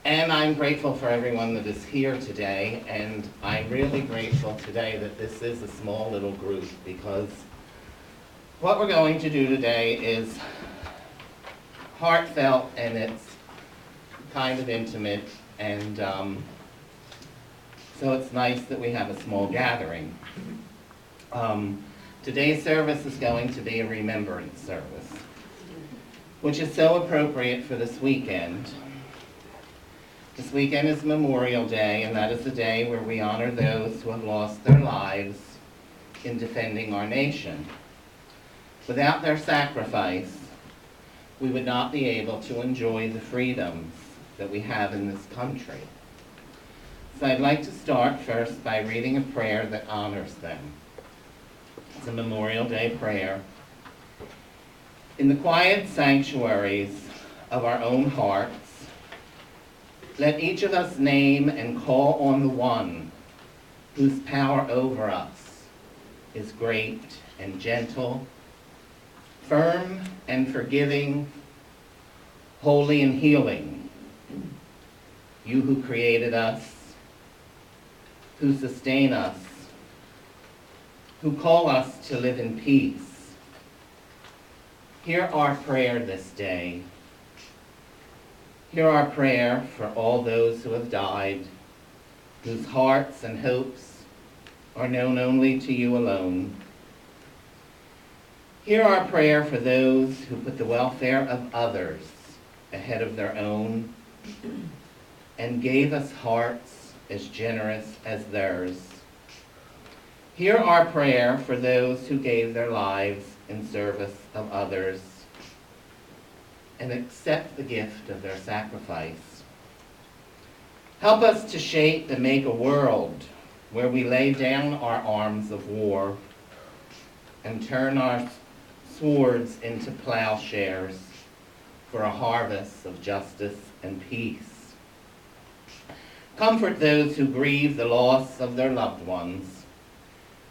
And I'm grateful for everyone that is here today, and I'm really grateful today that this is a small little group, because what we're going to do today is heartfelt, and it's kind of intimate, and so it's nice that we have a small gathering. Today's service is going to be a remembrance service, which is so appropriate for this weekend. This weekend is Memorial Day, and that is the day where we honor those who have lost their lives in defending our nation. Without their sacrifice, we would not be able to enjoy the freedoms that we have in this country. So I'd like to start first by reading a prayer that honors them. It's a Memorial Day prayer. In the quiet sanctuaries of our own hearts, let each of us name and call on the one whose power over us is great and gentle, firm and forgiving, holy and healing. You who created us, who sustain us, who call us to live in peace. Hear our prayer this day. Hear our prayer for all those who have died, whose hearts and hopes are known only to you alone. Hear our prayer for those who put the welfare of others ahead of their own and gave us hearts as generous as theirs. Hear our prayer for those who gave their lives in service of others, and accept the gift of their sacrifice. Help us to shape and make a world where we lay down our arms of war and turn our swords into plowshares for a harvest of justice and peace. Comfort those who grieve the loss of their loved ones,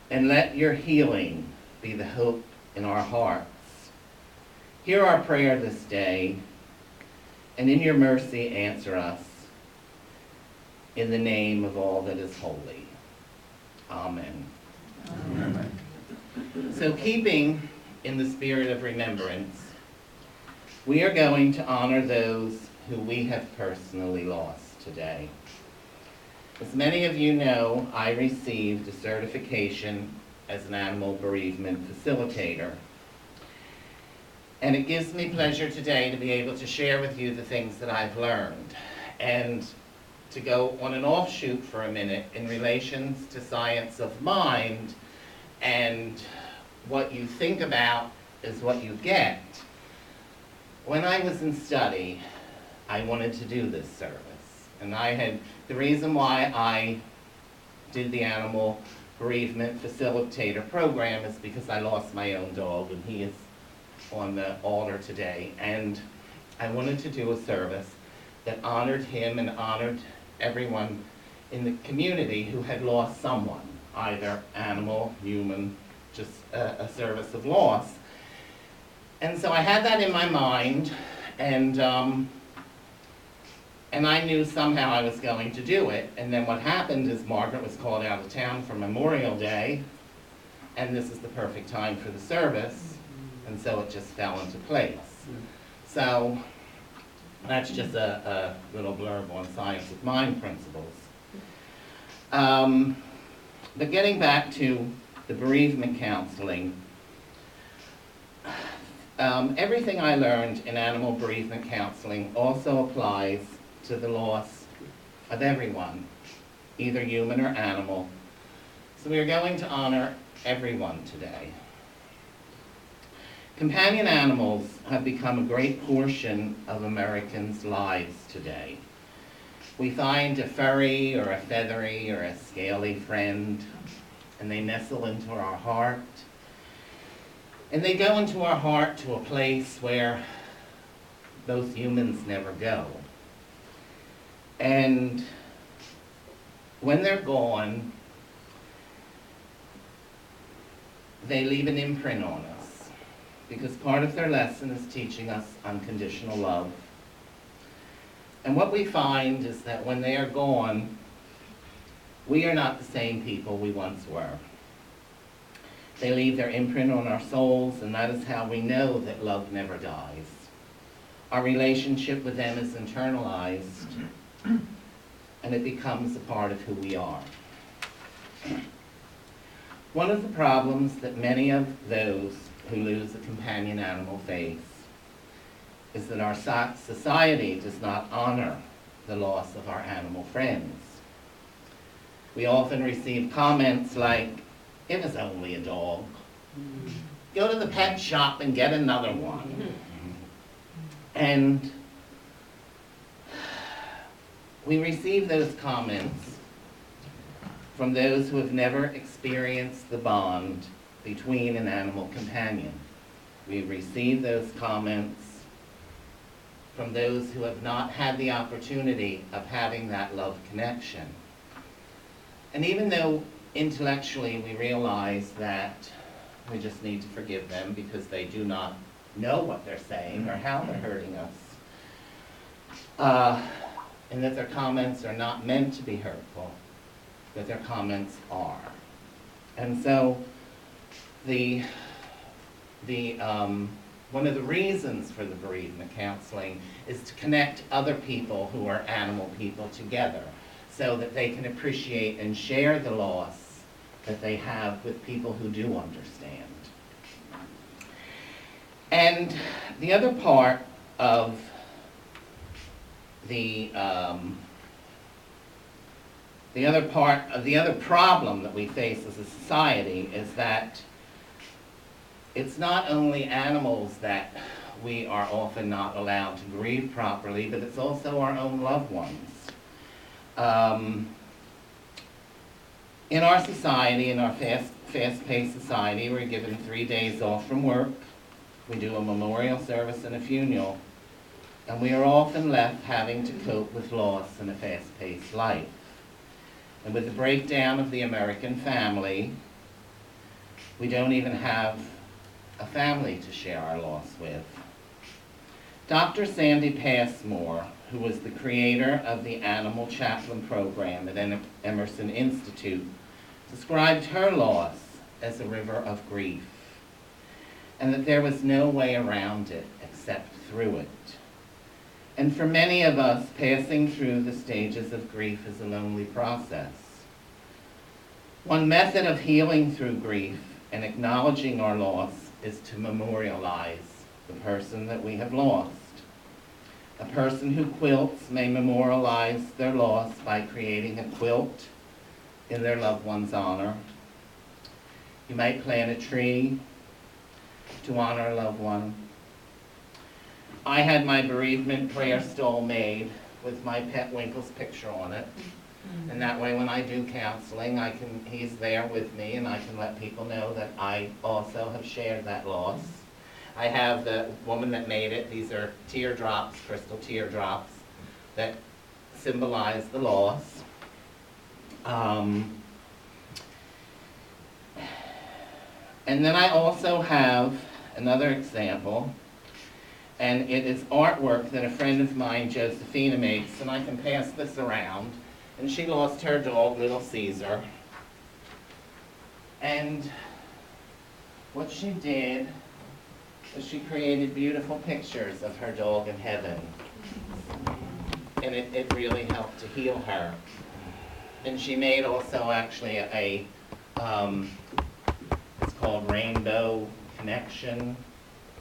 and let your healing be the hope in our hearts. Hear our prayer this day, and in your mercy answer us, in the name of all that is holy. Amen. Amen. So, keeping in the spirit of remembrance, we are going to honor those who we have personally lost today. As many of you know, I received a certification as an animal bereavement facilitator. And it gives me pleasure today to be able to share with you the things that I've learned, and to go on an offshoot for a minute in relations to science of mind, and what you think about is what you get. When I was in study, I wanted to do this service. And the reason why I did the animal bereavement facilitator program is because I lost my own dog, and he is on the altar today, and I wanted to do a service that honored him and honored everyone in the community who had lost someone, either animal, human, just a service of loss. And so I had that in my mind, and I knew somehow I was going to do it. And then what happened is Margaret was called out of town for Memorial Day, and this is the perfect time for the service. And so it just fell into place. So that's just a little blurb on science of mind principles. But getting back to the bereavement counseling, everything I learned in animal bereavement counseling also applies to the loss of everyone, either human or animal. So we are going to honor everyone today. Companion animals have become a great portion of Americans' lives today. We find a furry or a feathery or a scaly friend, and they nestle into our heart. And they go into our heart to a place where most humans never go. And when they're gone, they leave an imprint on us, because part of their lesson is teaching us unconditional love. And what we find is that when they are gone, we are not the same people we once were. They leave their imprint on our souls, and that is how we know that love never dies. Our relationship with them is internalized, and it becomes a part of who we are. One of the problems that many of those who lose a companion animal face is that our society does not honor the loss of our animal friends. We often receive comments like, "It was only a dog. Go to the pet shop and get another one." And we receive those comments from those who have never experienced the bond between an animal companion. We receive those comments from those who have not had the opportunity of having that love connection. And even though intellectually we realize that we just need to forgive them because they do not know what they're saying or how they're hurting us, and that their comments are not meant to be hurtful, that their comments are. And so one of the reasons for the bereavement counseling is to connect other people who are animal people together so that they can appreciate and share the loss that they have with people who do understand. And the other part of the other problem that we face as a society is that it's not only animals that we are often not allowed to grieve properly, but it's also our own loved ones. In our society, in our fast-paced society, we're given 3 days off from work. We do a memorial service and a funeral, and we are often left having to cope with loss in a fast-paced life. And with the breakdown of the American family, we don't even have a family to share our loss with. Dr. Sandy Passmore, who was the creator of the Animal Chaplain Program at Emerson Institute, described her loss as a river of grief, and that there was no way around it except through it. And for many of us, passing through the stages of grief is a lonely process. One method of healing through grief and acknowledging our loss is to memorialize the person that we have lost. A person who quilts may memorialize their loss by creating a quilt in their loved one's honor. You might plant a tree to honor a loved one. I had my bereavement prayer stole made with my pet Winkle's picture on it. And that way when I do counseling, he's there with me and I can let people know that I also have shared that loss. I have the woman that made it. These are teardrops, crystal teardrops, that symbolize the loss. And then I also have another example, and it is artwork that a friend of mine, Josephina, makes, and I can pass this around. And she lost her dog, Little Caesar. And what she did was she created beautiful pictures of her dog in heaven. And it really helped to heal her. And she made also actually it's called Rainbow Connection,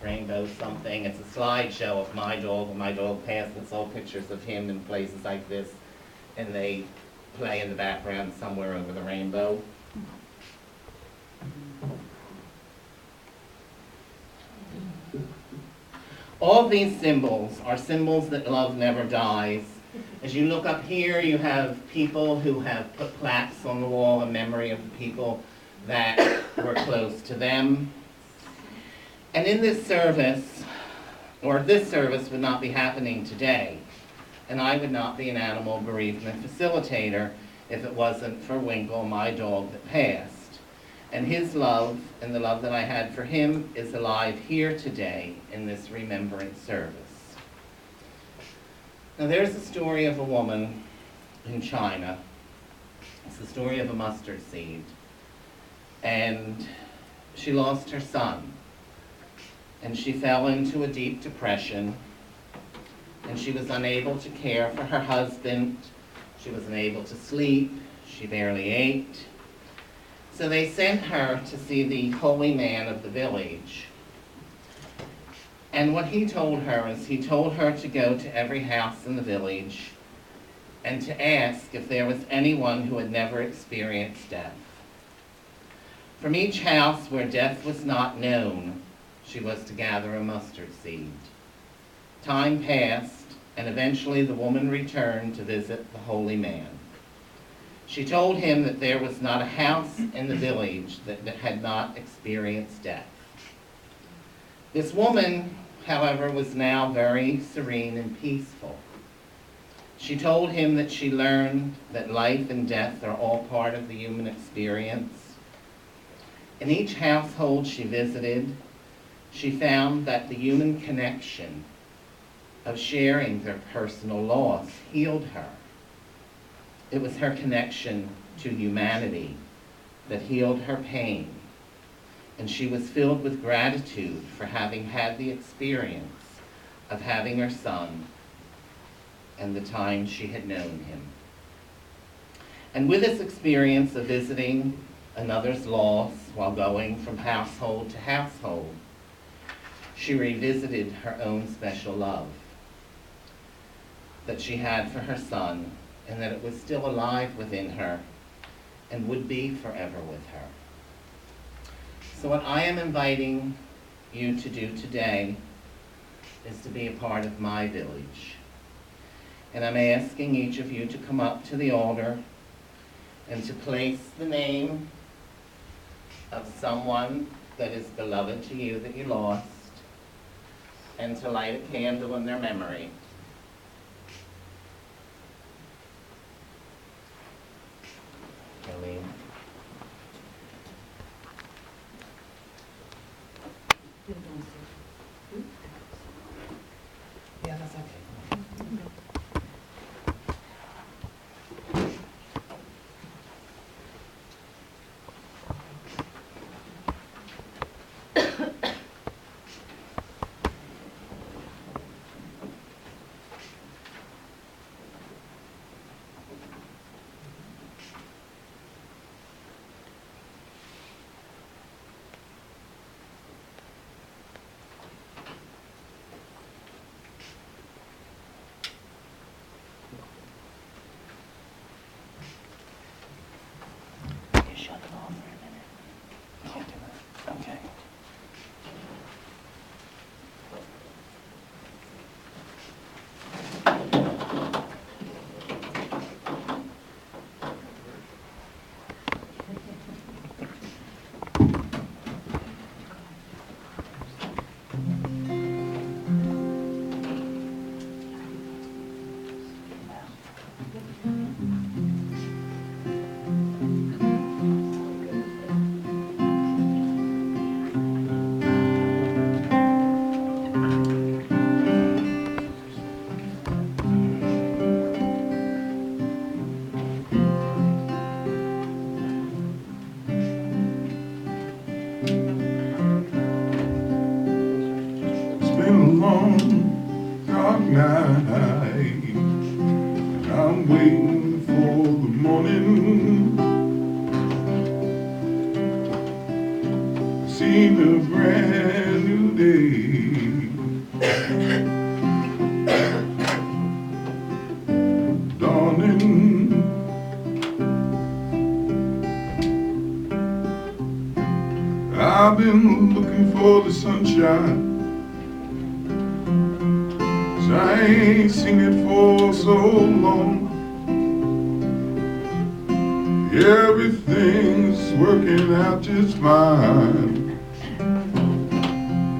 Rainbow something. It's a slideshow of my dog. When my dog passed, it's all pictures of him in places like this. And they play in the background somewhere over the rainbow. All these symbols are symbols that love never dies. As you look up here, you have people who have put plaques on the wall in memory of the people that were close to them. And in this service, or this service would not be happening today, and I would not be an animal bereavement facilitator if it wasn't for Winkle, my dog that passed. And his love, and the love that I had for him, is alive here today in this remembrance service. Now there's the story of a woman in China. It's the story of a mustard seed. And she lost her son. And she fell into a deep depression. And she was unable to care for her husband. She was unable to sleep. She barely ate. So they sent her to see the holy man of the village. And what he told her is he told her to go to every house in the village and to ask if there was anyone who had never experienced death. From each house where death was not known, she was to gather a mustard seed. Time passed, and eventually the woman returned to visit the holy man. She told him that there was not a house in the village that had not experienced death. This woman, however, was now very serene and peaceful. She told him that she learned that life and death are all part of the human experience. In each household she visited, she found that the human connection of sharing their personal loss healed her. It was her connection to humanity that healed her pain, and she was filled with gratitude for having had the experience of having her son and the time she had known him. And with this experience of visiting another's loss while going from household to household, she revisited her own special love that she had for her son, and that it was still alive within her and would be forever with her. So what I am inviting you to do today is to be a part of my village. And I'm asking each of you to come up to the altar and to place the name of someone that is beloved to you that you lost, and to light a candle in their memory. Eileen. Yeah, that's okay. Shut it off for a minute. Can't do it. Okay. I'm waiting for the morning. I've seen a brand new day dawning. I've been looking for the sunshine, I ain't seen it for so long. Everything's working out just fine.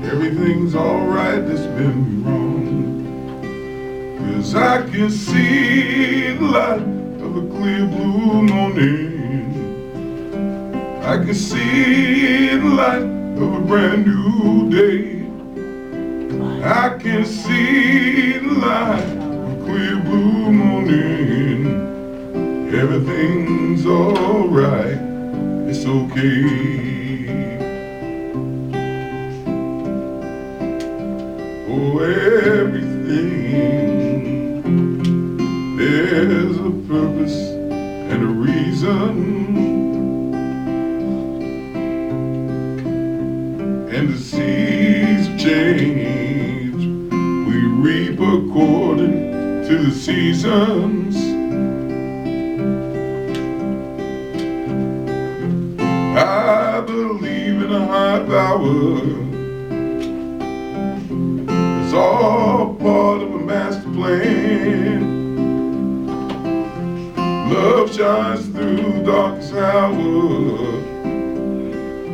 Everything's alright that's been wrong. 'Cause I can see the light of a clear blue morning. I can see the light of a brand new day. I can see the light of a clear everything's alright, it's okay. Oh, everything, there's a purpose and a reason, and the seeds of change we reap according to the seasons. I believe in a high power. It's all part of a master plan. Love shines through the darkest hour.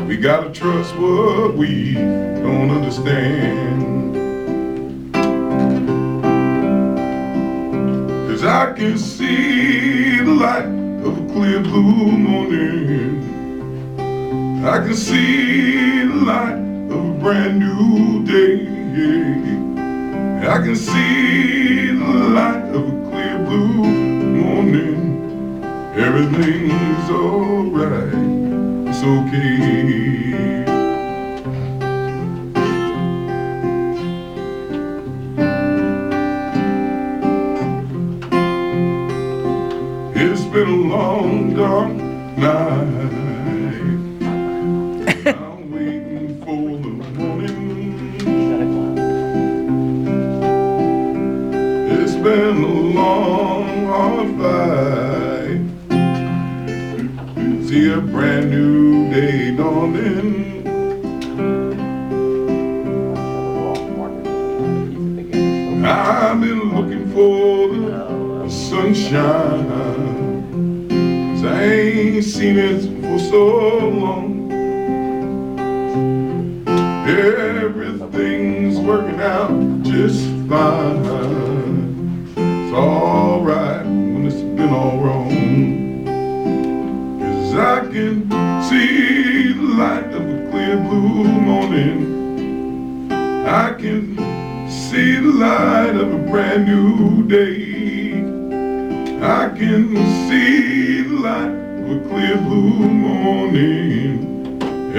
We gotta trust what we don't understand. 'Cause I can see the light of a clear blue morning. I can see the light of a brand new day. I can see the light of a clear blue morning. Everything's alright, it's okay. It's been a long, dark night. I'm waiting for the morning. It's been a long, hard fight. See a brand new day dawning. I've been looking for the sunshine, 'cause I ain't seen it for so long. Everything's working out just fine. It's alright when it's been all wrong. 'Cause I can see the light of a clear blue morning. I can see the light of a brand new day. I can see the light of a clear blue morning.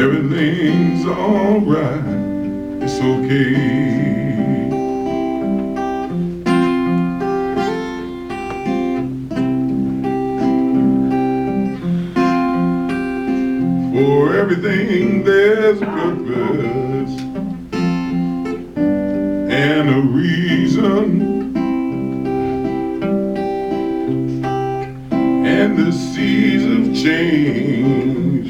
Everything's alright, it's okay. For everything there's a purpose and a reason, and the seeds of change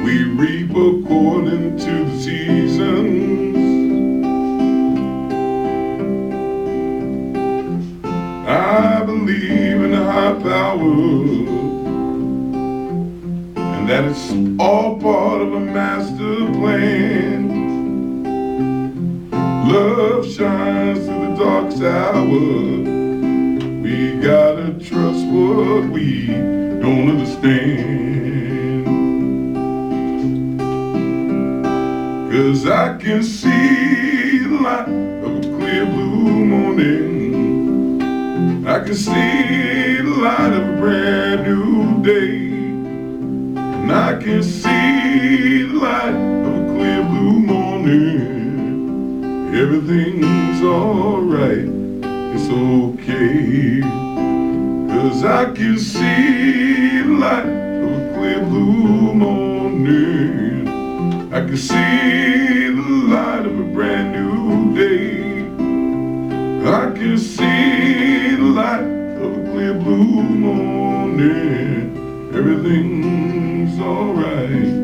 we reap according to the seasons. I believe in a high power, and that it's all part of a master plan. Love shines through the darkest hour. We gotta trust what we don't understand. 'Cause I can see the light of a clear blue morning. I can see the light of a brand new day. And I can see the light of a clear blue morning. Everything's alright, it's okay. 'Cause I can see the light of a clear blue morning. I can see the light of a brand new day. I can see the light of a clear blue morning. Everything's alright,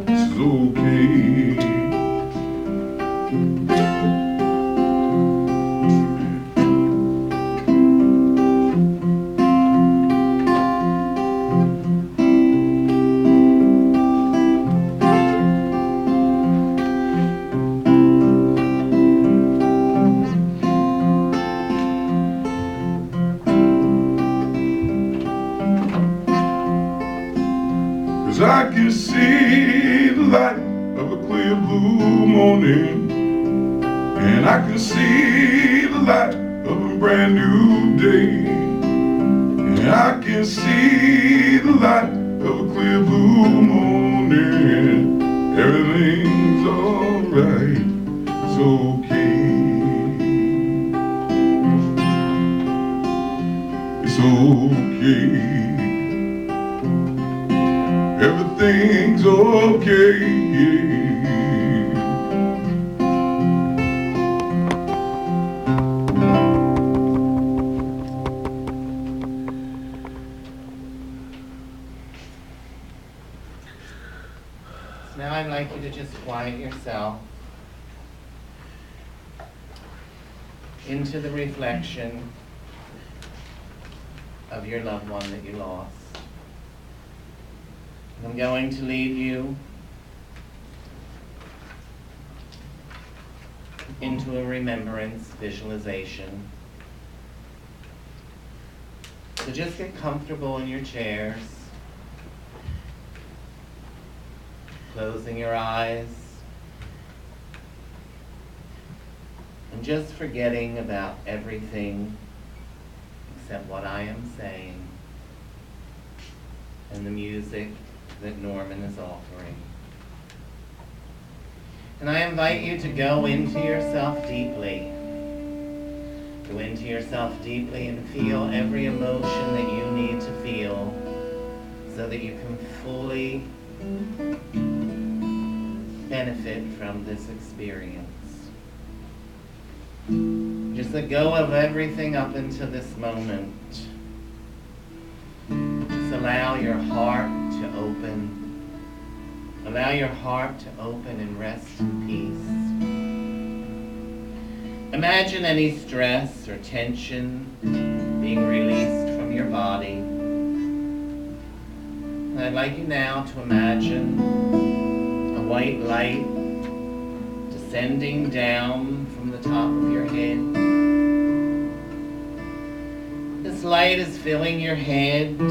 it's okay. I can see the light of a clear blue morning, and I can see the light of a brand new day. And I can see the light of a clear blue morning. Everything's alright, it's okay. It's okay. Everything's okay. Now I'd like you to just quiet yourself into the reflection of your loved one that you lost. I'm going to lead you into a remembrance visualization. So just get comfortable in your chairs, closing your eyes, and just forgetting about everything except what I am saying and the music that Norman is offering. And I invite you to go into yourself deeply. Go into yourself deeply and feel every emotion that you need to feel so that you can fully benefit from this experience. Just let go of everything up until this moment. Just allow your heart to open. Allow your heart to open and rest in peace. Imagine any stress or tension being released from your body. And I'd like you now to imagine a white light descending down from the top of your head. This light is filling your head and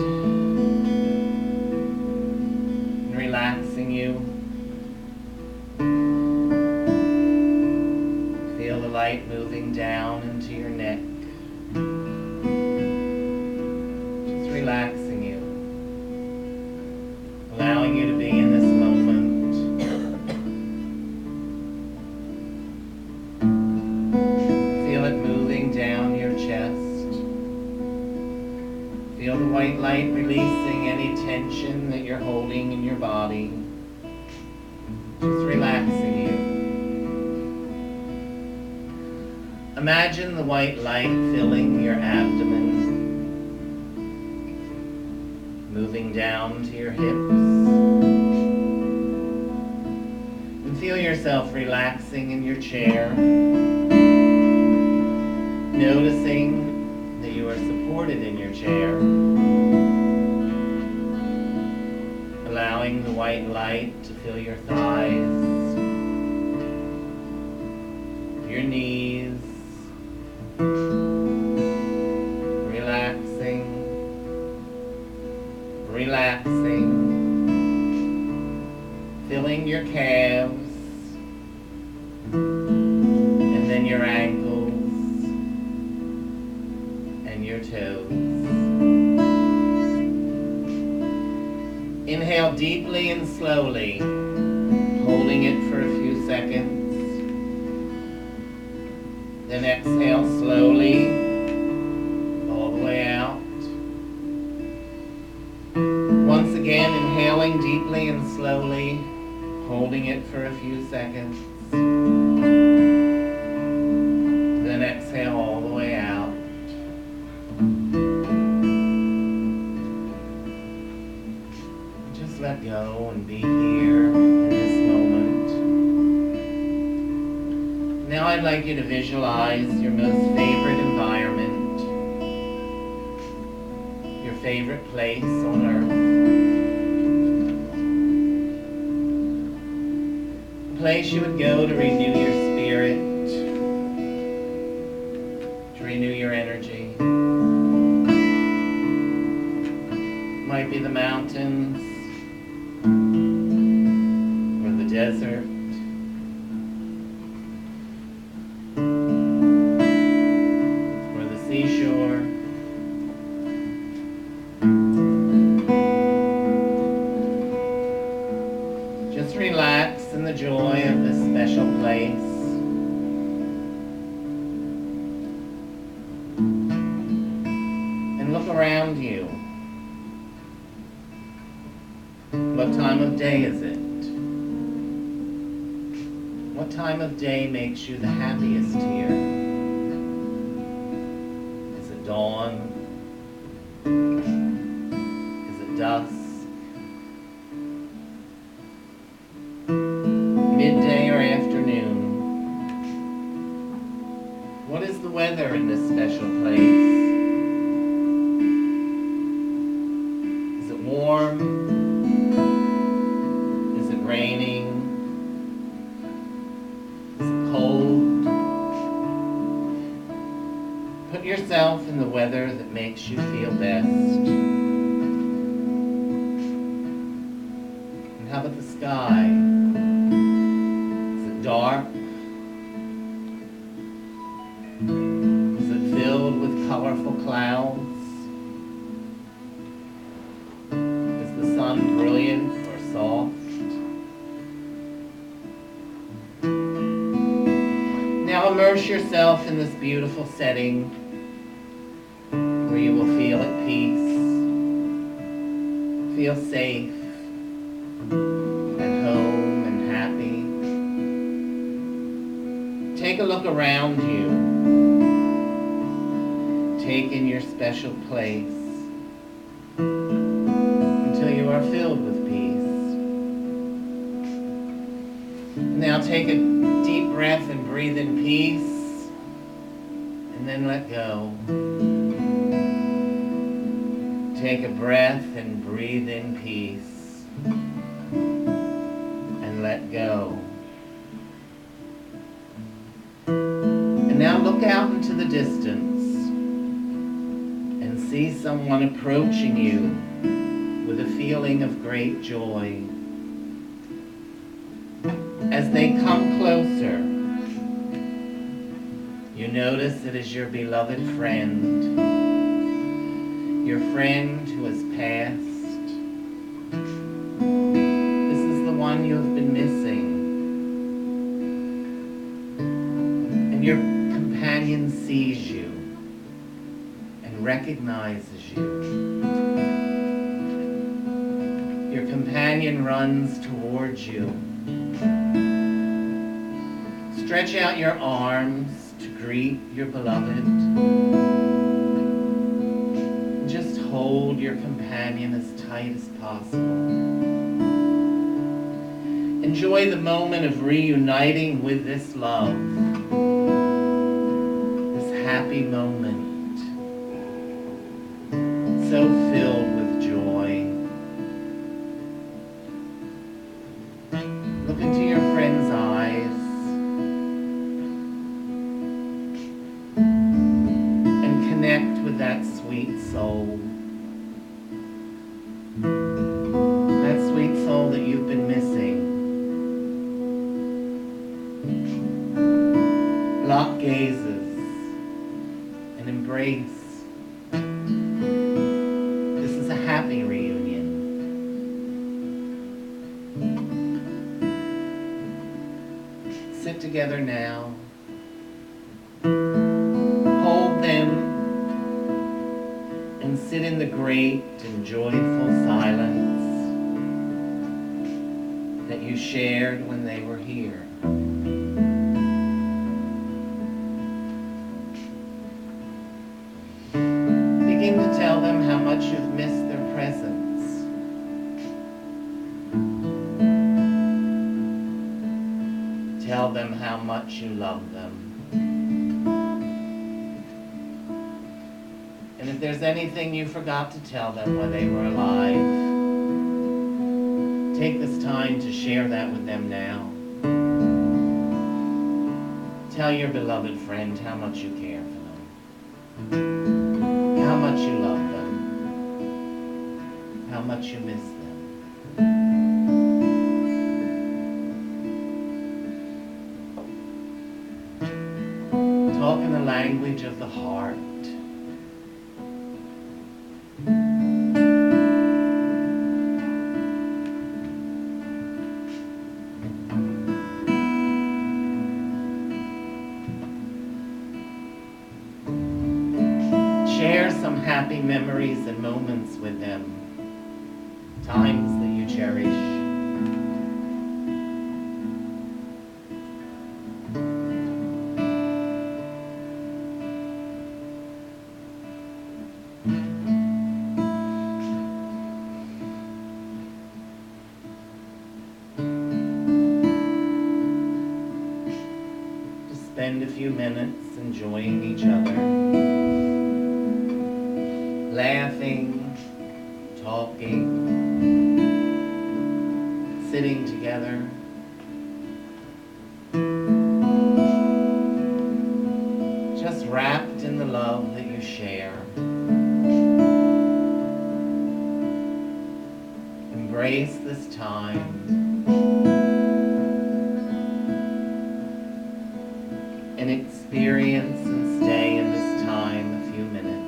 relaxing you. Feel the light moving down into your neck. Just relaxing you. Allowing you to be in this moment. Feel it moving down your chest. Feel the white light releasing any tension that you're holding in your body. Just relaxing you. Imagine the white light filling your abdomen, moving down to your hips. And feel yourself relaxing in your chair, noticing that you are supported in your chair, allowing the white light to fill your thighs, your knees, relaxing, filling your calves, and then your ankles and your toes. Inhale deeply and slowly, holding it for a few seconds. Then exhale slowly, all the way out. Once again, inhaling deeply and slowly, holding it for a few seconds. Then exhale all the way out. Just let go and be here in this moment. Now I'd like you to visualize your most favorite environment, your favorite place on earth. A place you would go to renew your spirit, to renew your energy. Might be the mountains, or the desert, or the seashore, around you. What time of day is it? What time of day makes you the happiest here? Is it dawn? Is it dusk? Midday or afternoon? What is the weather in this special place? Is it warm? Is it raining? Is it cold? Put yourself in the weather that makes you feel best. And how about the sky? Is it dark? Is it filled with colorful clouds? Is the sun brilliant or soft? Now immerse yourself in this beautiful setting where you will feel at peace, feel safe, at home and happy. Take a look around you. Take in your special place until you are filled with peace. Now take a deep breath and breathe in peace, and then let go. Take a breath and breathe in peace, and let go. And now look out into the distance and see someone approaching you with a feeling of great joy. As they come closer, you notice it is your beloved friend, your friend who has passed. This is the one you have been missing. And your companion sees you and recognizes you. Your companion runs towards you. Stretch out your arms to greet your beloved. Just hold your companion as tight as possible. Enjoy the moment of reuniting with this love, this happy moment, so filled with joy. Look into your friend's eyes and connect with that sweet soul. That sweet soul that you've been missing. Lock gazes and embrace. This is a happy reunion. Sit together now. Hold them and sit in the great and joyful silence that you shared when they were here. Begin to tell them how much you've missed their presence. Tell them how much you love them. And if there's anything you forgot to tell them when they were alive, take this time to share that with them now. Tell your beloved friend how much you care for them, how much you love them, how much you miss them. Talk in the language of the heart. share some happy memories and moments with them, times that you cherish. Spend a few minutes enjoying each other, laughing, talking, sitting together. Just wrapped in the love that you share. Embrace this time. And experience and stay in this time a few minutes.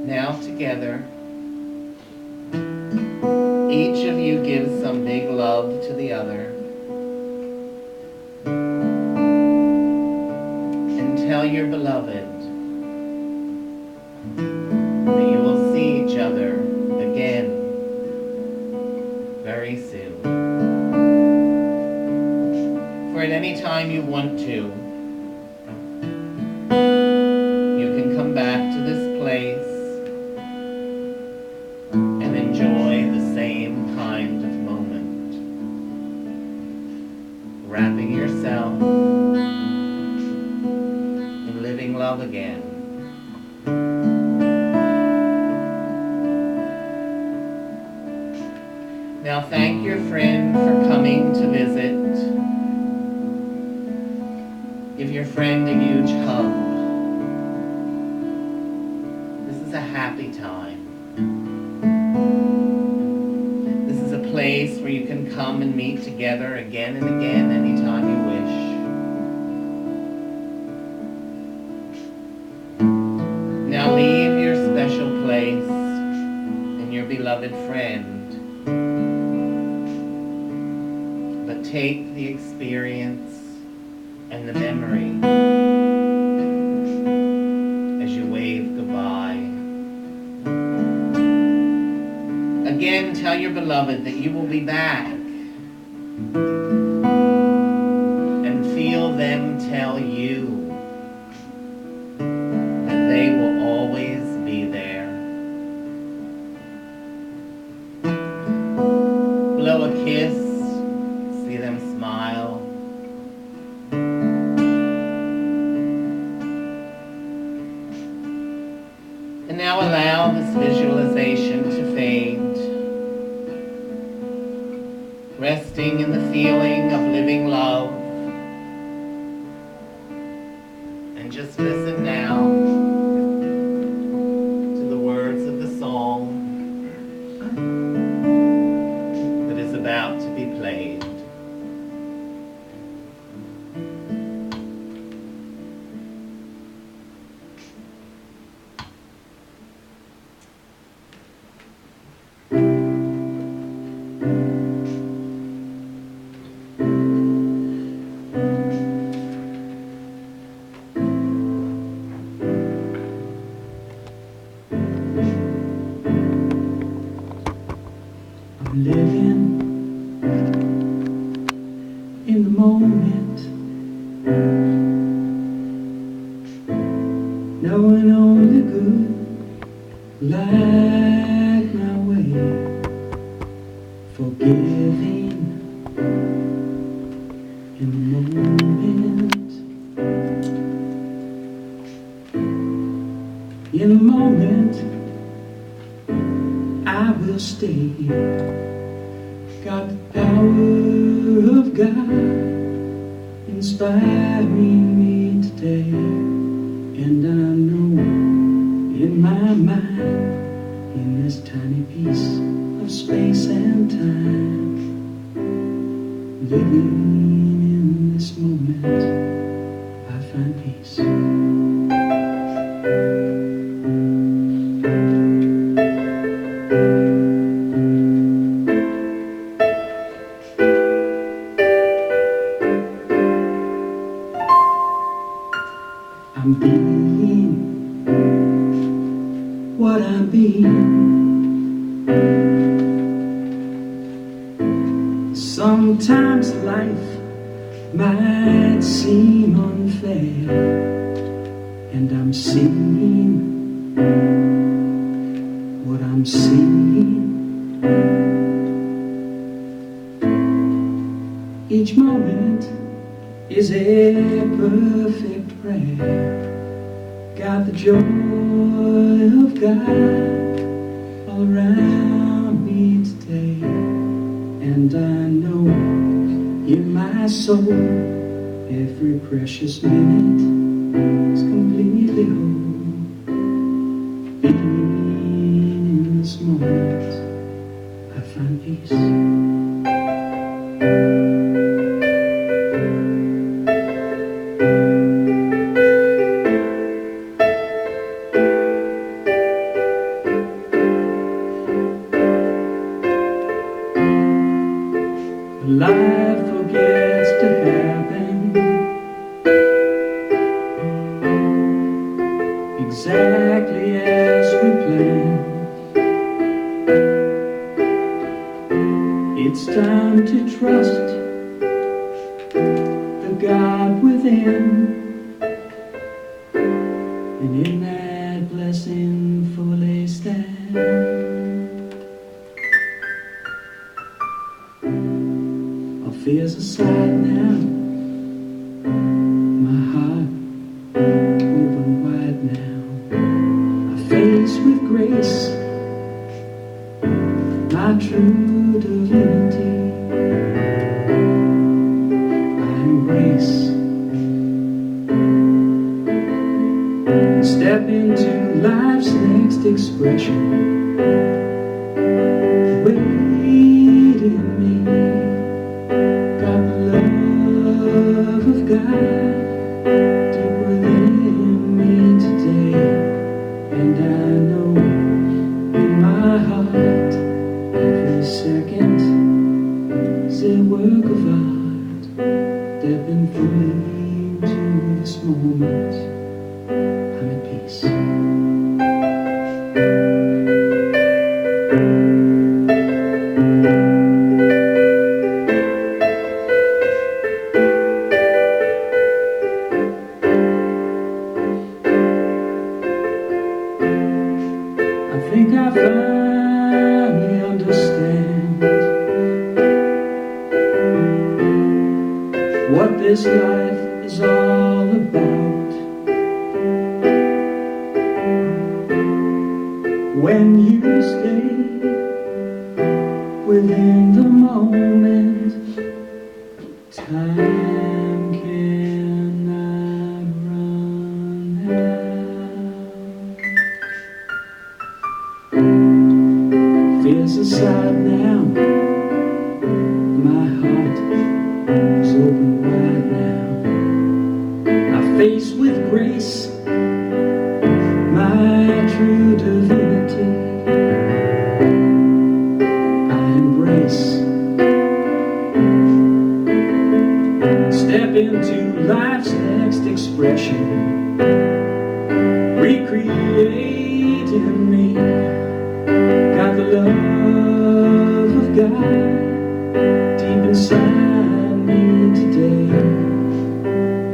Now together, each of you gives some big love to the other. And tell your beloved that you will see each other again very soon. For at any time you want to, you can come back to this place and enjoy the same kind of moment, wrapping yourself in living love again. Now thank your friend for coming to visit. Give your friend a huge hug. This is a happy time. This is a place where you can come and meet together again and again anytime you wish. Now leave your special place and your beloved friend, but take the experience and the memory as you wave goodbye. Again, tell your beloved that you will be back, and feel them tell you that they will always be there. Blow a kiss, see them smile. And now allow this visualization to fade, resting in the feeling of living love. And just listen now to the words of the song that is about to be played. Living in the moment, knowing only good, light my way, forgiving in the moment, in the moment, I will stay. Got the power of God inspiring me today. And I know in my mind, in this tiny piece of space and time, living in this moment, I find peace. I'm being what I'm being. Sometimes life might seem unfair, and I'm seeing what I'm seeing. Each moment is a perfect prayer. Got the joy of God all around me today. And I know in my soul every precious minute is completely whole. Being in this moment, I find peace. Life forgets to happen exactly as we planned. It's time to trust the God within, and in that blessing fully stand. All fears aside now, my heart open wide now. I face with grace my true divinity. I embrace, step into life's next expression. Wait in me. Got the love of God deep within me today. And I know in my heart every second is a work of art. Stepping fully into this moment, I'm at peace. I think I finally understand what this life is all about. When you stay within the moment, time cannot run out. Fears aside now, my heart is open wide now. I face with grace my true divinity. I embrace, step into life's next expression. Recreate in me. Got the love of God deep inside me today.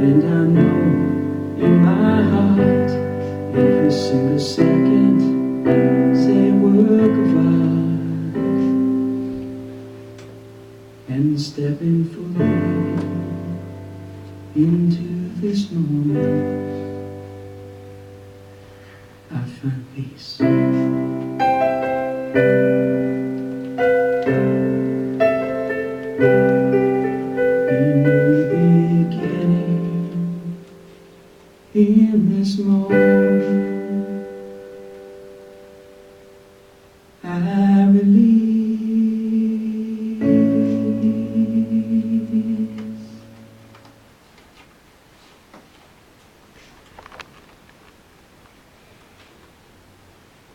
And I know in my heart every single second is a work of art. And stepping fully into this moment, I find peace. In the beginning. in this moment I release.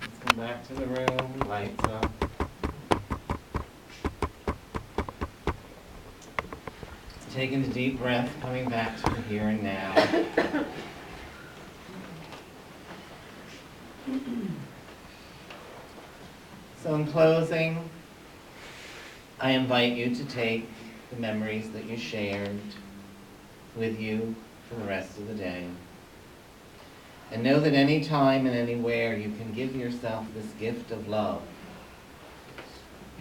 Let's go back to the room, lights up. Taking a deep breath, coming back to the here and now. So in closing, I invite you to take the memories that you shared with you for the rest of the day. And know that any time and anywhere you can give yourself this gift of love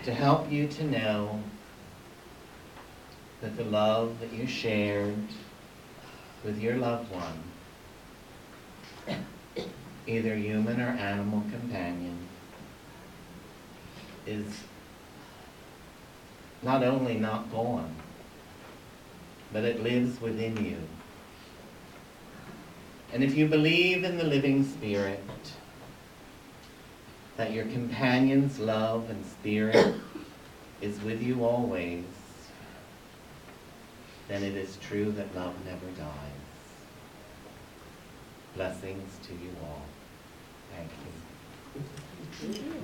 to help you to know that the love that you shared with your loved one, either human or animal companion, is not only not gone, but it lives within you. And if you believe in the living spirit, that your companion's love and spirit is with you always, then it is true that love never dies. Blessings to you all. Thank you.